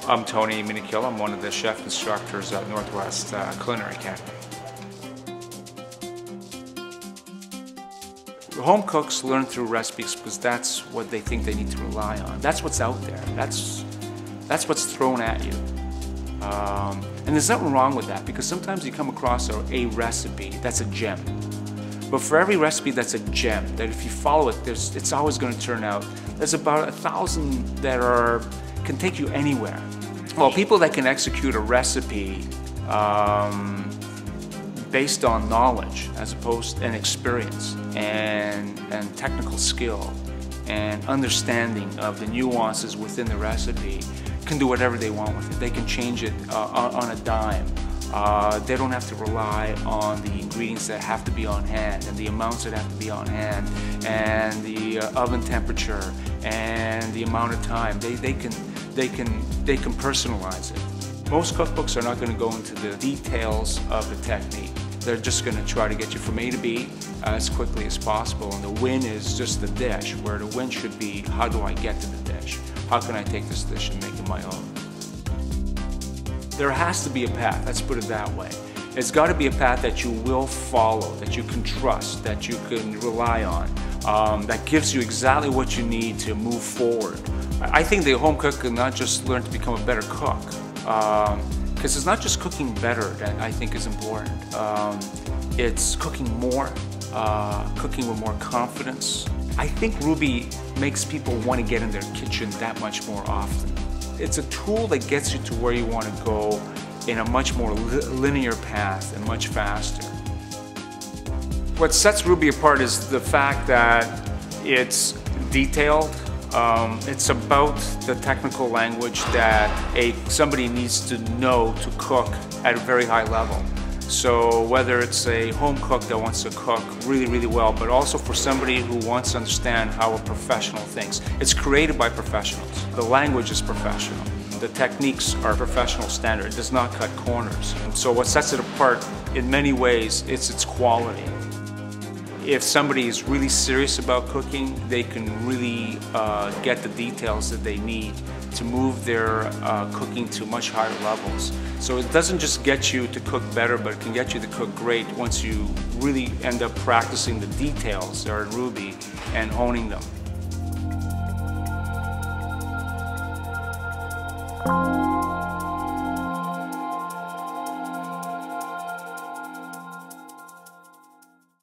I'm Tony Minikil. I'm one of the chef instructors at Northwest Culinary Academy. Home cooks learn through recipes because that's what they think they need to rely on. That's what's out there. That's what's thrown at you. And there's nothing wrong with that, because sometimes you come across a recipe that's a gem. But for every recipe that's a gem, that if you follow it, it's always going to turn out. There's about 1,000 that can take you anywhere. Well, people that can execute a recipe based on knowledge as opposed to experience and technical skill and understanding of the nuances within the recipe can do whatever they want with it. They can change it on a dime. They don't have to rely on the ingredients that have to be on hand and the amounts that have to be on hand and the oven temperature and the amount of time. They can personalize it. Most cookbooks are not going to go into the details of the technique. They're just going to try to get you from A to B as quickly as possible, and the win is just the dish, where the win should be, how do I get to the dish? How can I take this dish and make it my own? There has to be a path, let's put it that way. It's got to be a path that you will follow, that you can trust, that you can rely on, that gives you exactly what you need to move forward. I think the home cook can not just learn to become a better cook, because it's not just cooking better that I think is important. It's cooking more, cooking with more confidence. I think ROO-bee makes people want to get in their kitchen that much more often. It's a tool that gets you to where you want to go in a much more linear path and much faster. What sets ROO-bee apart is the fact that it's detailed. It's about the technical language that somebody needs to know to cook at a very high level. So whether it's a home cook that wants to cook really, really well, but also for somebody who wants to understand how a professional thinks. It's created by professionals. The language is professional. The techniques are professional standard. It does not cut corners. So what sets it apart in many ways is its quality. If somebody is really serious about cooking, they can really get the details that they need to move their cooking to much higher levels. So it doesn't just get you to cook better, but it can get you to cook great once you really end up practicing the details that are in ROO-bee and honing them.